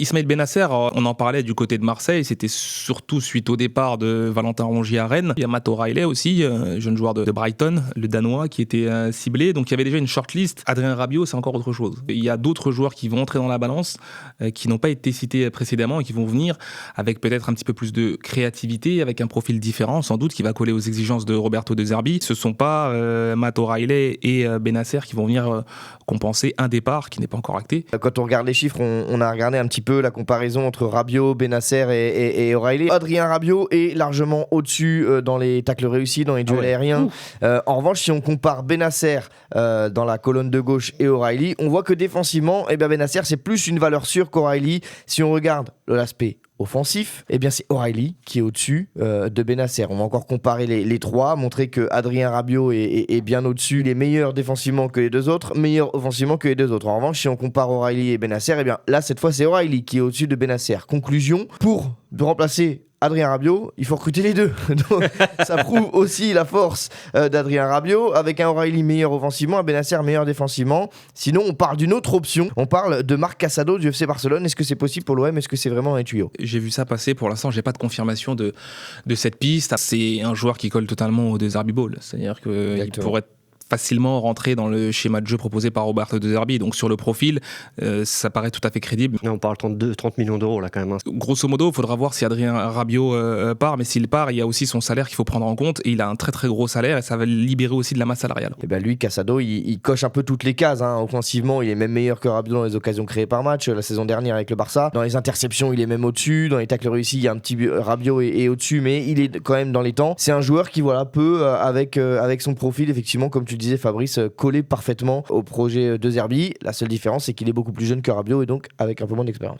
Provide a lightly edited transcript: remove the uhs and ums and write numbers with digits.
Ismaël Bennacer, on en parlait du côté de Marseille, c'était surtout suite au départ de Valentin Rongier à Rennes. Il y a Matt O'Reilly aussi, jeune joueur de Brighton, le Danois, qui était ciblé. Donc il y avait déjà une shortlist. Adrien Rabiot, c'est encore autre chose. Il y a d'autres joueurs qui vont entrer dans la balance, qui n'ont pas été cités précédemment et qui vont venir avec peut-être un petit peu plus de créativité, avec un profil différent, sans doute, qui va coller aux exigences de Roberto De Zerbi. Ce ne sont pas Matt O'Reilly et Bennacer qui vont venir compenser un départ qui n'est pas encore acté. Quand on regarde les chiffres, on a regardé un petit peu la comparaison entre Rabiot, Bennacer et O'Reilly. Adrien Rabiot est largement au-dessus dans les tacles réussis, dans les duels aériens. En revanche, si on compare Bennacer dans la colonne de gauche et O'Reilly, on voit que défensivement, Bennacer c'est plus une valeur sûre qu'O'Reilly. Si on regarde l'aspect offensif, c'est O'Reilly qui est au-dessus de Bennacer. On va encore comparer les trois, montrer que Adrien Rabiot est bien au-dessus. Il est meilleur défensivement que les deux autres, meilleur offensivement que les deux autres. En revanche, si on compare O'Reilly et Bennacer, là, cette fois, c'est O'Reilly qui est au-dessus de Bennacer. Conclusion, pour remplacer Adrien Rabiot, il faut recruter les deux. Donc, ça prouve aussi la force d'Adrien Rabiot, avec un O'Reilly meilleur offensivement, un Bennacer meilleur défensivement. Sinon, on parle d'une autre option. On parle de Marc Casado du FC Barcelone. Est-ce que c'est possible pour l'OM? Est-ce que c'est vraiment un tuyau? J'ai vu ça passer. Pour l'instant, j'ai pas de confirmation de cette piste. C'est un joueur qui colle totalement au De Zerbi Ball. C'est-à-dire qu'il pourrait facilement rentrer dans le schéma de jeu proposé par Roberto De Zerbi. Donc sur le profil, ça paraît tout à fait crédible. Là, on parle 30 millions d'euros là quand même. Grosso modo, il faudra voir si Adrien Rabiot part, mais s'il part, il y a aussi son salaire qu'il faut prendre en compte, et il a un très très gros salaire, et ça va libérer aussi de la masse salariale. Et lui, Casado, il coche un peu toutes les cases. Offensivement, il est même meilleur que Rabiot dans les occasions créées par match la saison dernière avec le Barça. Dans les interceptions, il est même au-dessus. Dans les tacles réussis, il y a un petit Rabiot est au-dessus, mais il est quand même dans les temps. C'est un joueur qui peut avec son profil, effectivement, comme tu disais Fabrice, coller parfaitement au projet De Zerbi. La seule différence, c'est qu'il est beaucoup plus jeune que Rabiot et donc avec un peu moins d'expérience.